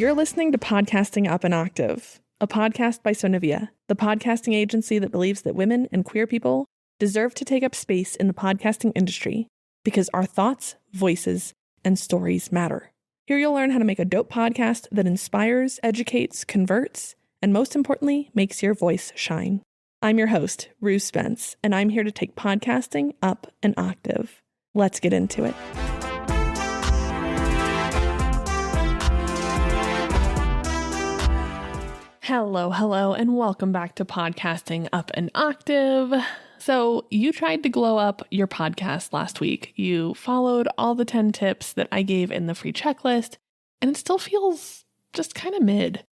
You're listening to Podcasting Up an Octave, a podcast by Sonivia, the podcasting agency that believes that women and queer people deserve to take up space in the podcasting industry because our thoughts, voices, and stories matter. Here you'll learn how to make a dope podcast that inspires, educates, converts, and most importantly, makes your voice shine. I'm your host, Rue Spence, and I'm here to take podcasting up an octave. Let's get into it. Hello, and welcome back to Podcasting Up an Octave. So you tried to glow up your podcast last week. You followed all the 10 tips that I gave in the free checklist, and it still feels just kind of mid.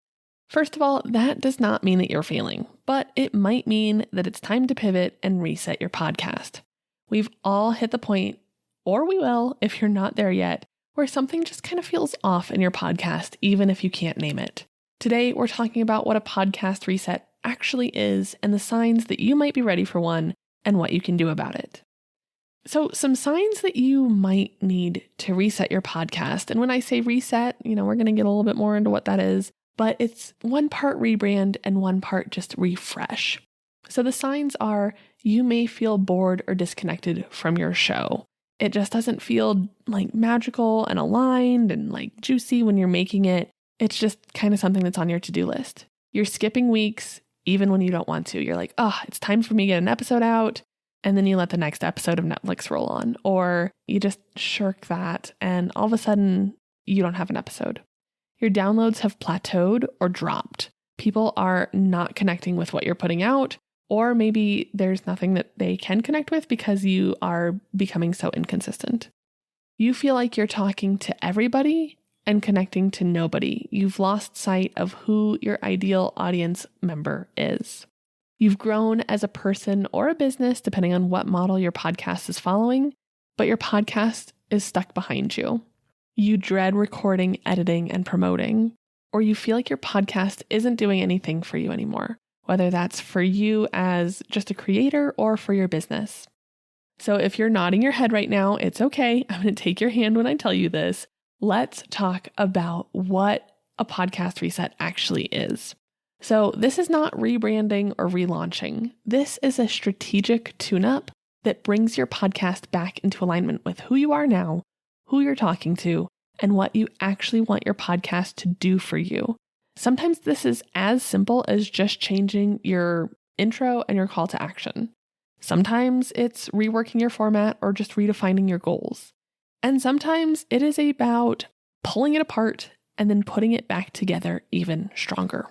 First of all, that does not mean that you're failing, but it might mean that it's time to pivot and reset your podcast. We've all hit the point, or we will if you're not there yet, where something just kind of feels off in your podcast, even if you can't name it. Today, we're talking about what a podcast reset actually is and the signs that you might be ready for one and what you can do about it. So signs that you might need to reset your podcast. And when I say reset, we're going to get a little bit more into what that is, but it's one part rebrand and one part just refresh. So the signs are you may feel bored or disconnected from your show. It just doesn't feel like magical and aligned and like juicy when you're making it. It's just kind of something that's on your to-do list. You're skipping weeks, even when you don't want to. You're like, it's time for me to get an episode out. And then you let the next episode of Netflix roll on. Or you just shirk that and all of a sudden you don't have an episode. Your downloads have plateaued or dropped. People are not connecting with what you're putting out. Or maybe there's nothing that they can connect with because you are becoming so inconsistent. You feel like you're talking to everybody and connecting to nobody. You've lost sight of who your ideal audience member is. You've grown as a person or a business, depending on what model your podcast is following, but your podcast is stuck behind you. You dread recording, editing, and promoting, or you feel like your podcast isn't doing anything for you anymore, whether that's for you as just a creator or for your business. So if you're nodding your head right now, it's okay. I'm going to take your hand when I tell you this. Let's talk about what a podcast reset actually is. So this is not rebranding or relaunching. This is a strategic tune-up that brings your podcast back into alignment with who you are now, who you're talking to, and what you actually want your podcast to do for you. Sometimes this is as simple as just changing your intro and your call to action. Sometimes it's reworking your format or just redefining your goals. And sometimes it is about pulling it apart and then putting it back together even stronger.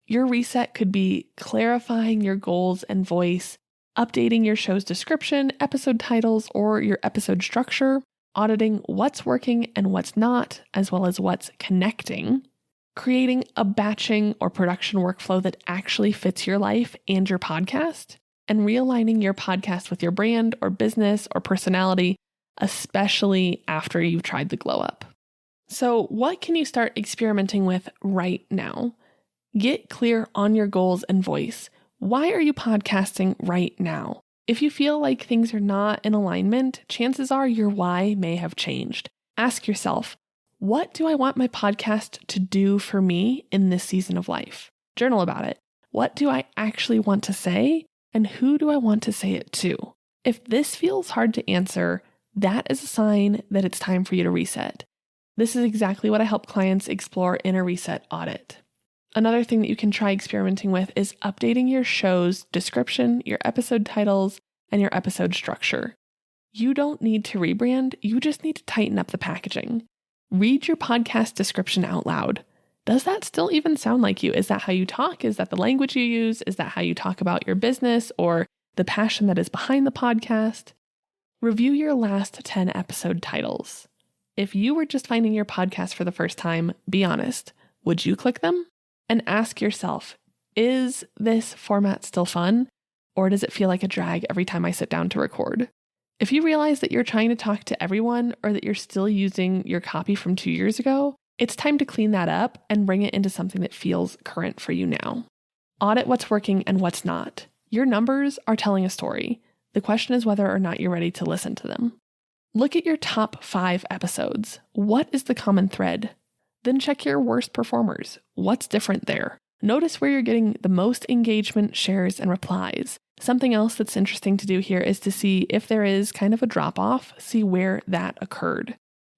Your reset could be clarifying your goals and voice, updating your show's description, episode titles, or your episode structure, auditing what's working and what's not, as well as what's connecting, creating a batching or production workflow that actually fits your life and your podcast, and realigning your podcast with your brand or business or personality, especially after you've tried the glow up. So what can you start experimenting with right now? Get clear on your goals and voice. Why are you podcasting right now? If you feel like things are not in alignment, chances are your why may have changed. Ask yourself, what do I want my podcast to do for me in this season of life? Journal about it. What do I actually want to say? And who do I want to say it to? If this feels hard to answer, that is a sign that it's time for you to reset. This is exactly what I help clients explore in a reset audit. Another thing that you can try experimenting with is updating your show's description, your episode titles, and your episode structure. You don't need to rebrand, you just need to tighten up the packaging. Read your podcast description out loud. Does that still even sound like you? Is that how you talk? Is that the language you use? Is that how you talk about your business or the passion that is behind the podcast? Review your last 10 episode titles. If you were just finding your podcast for the first time, be honest, would you click them? And ask yourself, is this format still fun? Or does it feel like a drag every time I sit down to record? If you realize that you're trying to talk to everyone or that you're still using your copy from 2 years ago, it's time to clean that up and bring it into something that feels current for you now. Audit what's working and what's not. Your numbers are telling a story. The question is whether or not you're ready to listen to them. Look at your top 5 episodes. What is the common thread? Then check your worst performers. What's different there? Notice where you're getting the most engagement, shares, and replies. Something else that's interesting to do here is to see if there is kind of a drop-off, see where that occurred.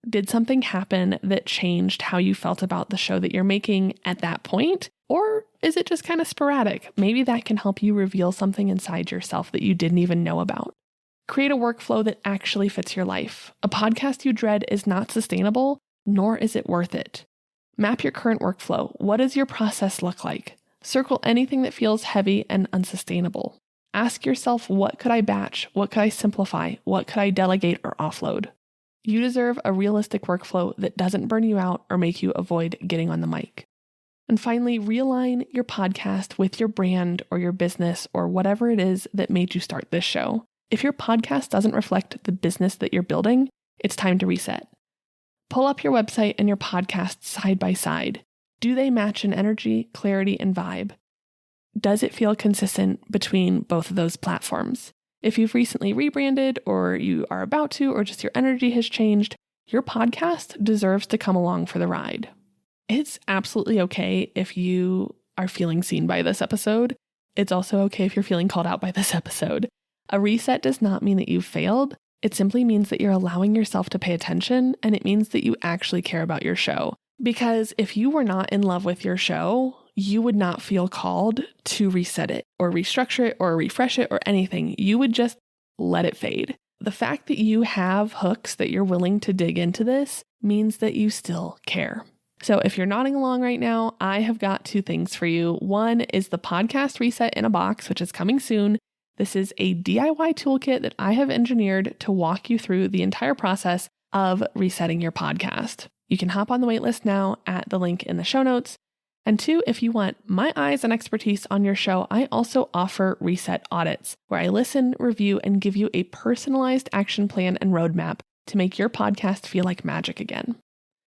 Did something happen that changed how you felt about the show that you're making at that point? Or is it just kind of sporadic? Maybe that can help you reveal something inside yourself that you didn't even know about. Create a workflow that actually fits your life. A podcast you dread is not sustainable, nor is it worth it. Map your current workflow. What does your process look like? Circle anything that feels heavy and unsustainable. Ask yourself, what could I batch? What could I simplify? What could I delegate or offload? You deserve a realistic workflow that doesn't burn you out or make you avoid getting on the mic. And finally, realign your podcast with your brand or your business or whatever it is that made you start this show. If your podcast doesn't reflect the business that you're building, it's time to reset. Pull up your website and your podcast side by side. Do they match in energy, clarity, and vibe? Does it feel consistent between both of those platforms? If you've recently rebranded or you are about to, or just your energy has changed, your podcast deserves to come along for the ride. It's absolutely okay if you are feeling seen by this episode. It's also okay if you're feeling called out by this episode. A reset does not mean that you've failed. It simply means that you're allowing yourself to pay attention, and it means that you actually care about your show. Because if you were not in love with your show, you would not feel called to reset it or restructure it or refresh it or anything. You would just let it fade. The fact that you have hooks that you're willing to dig into this means that you still care. So if you're nodding along right now, I have got two things for you. One is the podcast reset in a box, which is coming soon. This is a DIY toolkit that I have engineered to walk you through the entire process of resetting your podcast. You can hop on the waitlist now at the link in the show notes. And two, if you want my eyes and expertise on your show, I also offer reset audits where I listen, review, and give you a personalized action plan and roadmap to make your podcast feel like magic again.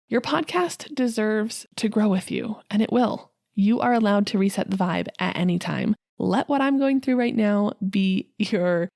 Your podcast deserves to grow with you, and it will. You are allowed to reset the vibe at any time. Let what I'm going through right now be your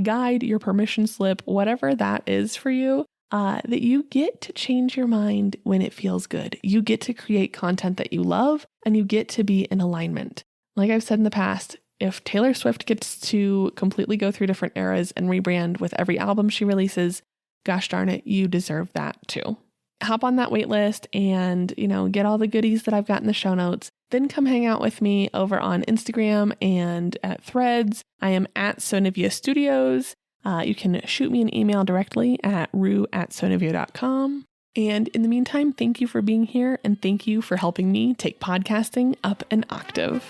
guide, your permission slip, whatever that is for you, that you get to change your mind when it feels good. You get to create content that you love, and you get to be in alignment. Like I've said in the past, if Taylor Swift gets to completely go through different eras and rebrand with every album she releases, gosh darn it, you deserve that too. Hop on that wait list and, get all the goodies that I've got in the show notes. Then come hang out with me over on Instagram and at Threads. I am at Sonivia Studios. You can shoot me an email directly at rue@sonivia.com. And in the meantime, thank you for being here and thank you for helping me take podcasting up an octave.